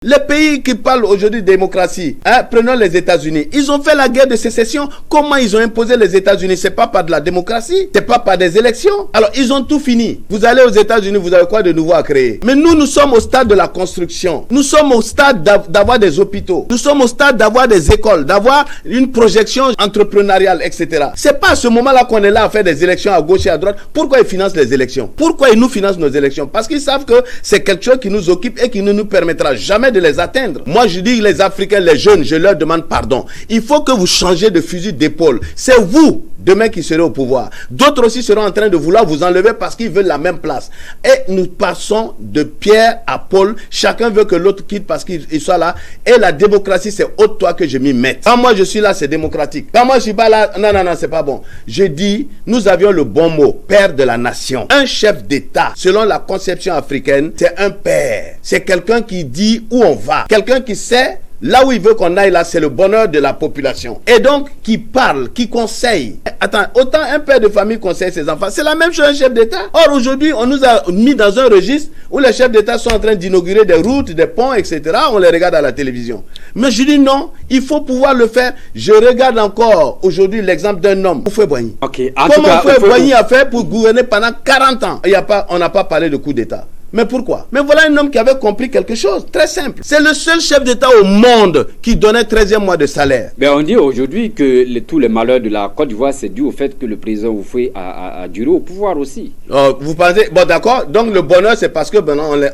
Les pays qui parlent aujourd'hui de démocratie, prenons les États-Unis. Ils ont fait la guerre de sécession. Comment ils ont imposé les États-Unis? C'est pas par de la démocratie, c'est pas par des élections. Alors ils ont tout fini. Vous allez aux États-Unis, vous avez quoi de nouveau à créer? Mais nous sommes au stade de la construction. Nous sommes au stade d'avoir des hôpitaux. Nous sommes au stade d'avoir des écoles, d'avoir une projection entrepreneuriale, etc. C'est pas à ce moment-là qu'on est là à faire des élections à gauche et à droite. Pourquoi ils financent les élections? Pourquoi ils nous financent nos élections? Parce qu'ils savent que c'est quelque chose qui nous occupe et qui ne nous permettra jamais de les atteindre. Moi je dis les Africains, les jeunes, je leur demande pardon. Il faut que vous changez de fusil d'épaule. C'est vous demain qui serez au pouvoir. D'autres aussi seront en train de vouloir vous enlever parce qu'ils veulent la même place. Et nous passons de Pierre à Paul. Chacun veut que l'autre quitte parce qu'il soit là. Et la démocratie, c'est ôte-toi que je m'y mette. Quand moi je suis là, c'est démocratique. Quand moi je suis pas là, non, c'est pas bon. Je dis, nous avions le bon mot, père de la nation. Un chef d'État, selon la conception africaine, c'est un père. C'est quelqu'un qui dit où on va. Quelqu'un qui sait là où il veut qu'on aille, là, c'est le bonheur de la population. Et donc, qui parle, qui conseille. Attends, autant un père de famille conseille ses enfants, c'est la même chose un chef d'État. Or, aujourd'hui, on nous a mis dans un registre où les chefs d'État sont en train d'inaugurer des routes, des ponts, etc. On les regarde à la télévision. Mais je dis non, il faut pouvoir le faire. Je regarde encore aujourd'hui l'exemple d'un homme, Houphouët-Boigny. Okay. Comment Houphouët-Boigny a fait pour gouverner pendant 40 ans? On n'a pas parlé de coup d'État. Mais pourquoi? Mais voilà un homme qui avait compris quelque chose, très simple. C'est le seul chef d'État au monde qui donnait 13e mois de salaire. Mais on dit aujourd'hui que tous les malheurs de la Côte d'Ivoire, c'est dû au fait que le président Houphouët a duré au pouvoir aussi. Vous pensez, bon d'accord, donc le bonheur c'est parce que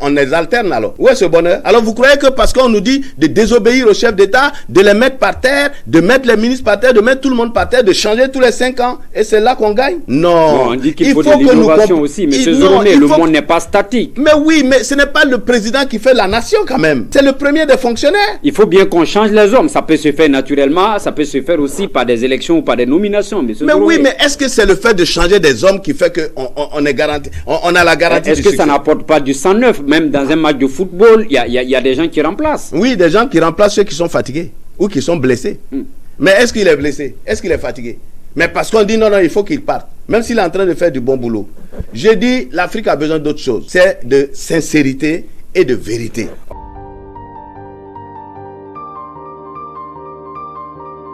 on les alterne alors. Où est ce bonheur? Alors vous croyez que parce qu'on nous dit de désobéir au chef d'État, de les mettre par terre, de mettre les ministres par terre, de mettre tout le monde par terre, de changer tous les 5 ans, et c'est là qu'on gagne? Non. On dit qu'il faut de l'innovation aussi, mais le monde n'est pas statique. Mais oui, mais ce n'est pas le président qui fait la nation quand même. C'est le premier des fonctionnaires. Il faut bien qu'on change les hommes. Ça peut se faire naturellement, ça peut se faire aussi par des élections ou par des nominations. Mais oui, mais est-ce que c'est le fait de changer des hommes qui fait qu'on est garanti, on a la garantie? Est-ce que ça n'apporte pas du sang neuf? Même dans un match de football, il y a des gens qui remplacent. Oui, des gens qui remplacent ceux qui sont fatigués ou qui sont blessés. Mais est-ce qu'il est blessé? Est-ce qu'il est fatigué? Mais parce qu'on dit non, il faut qu'il parte. Même s'il est en train de faire du bon boulot. J'ai dit, l'Afrique a besoin d'autre chose. C'est de sincérité et de vérité.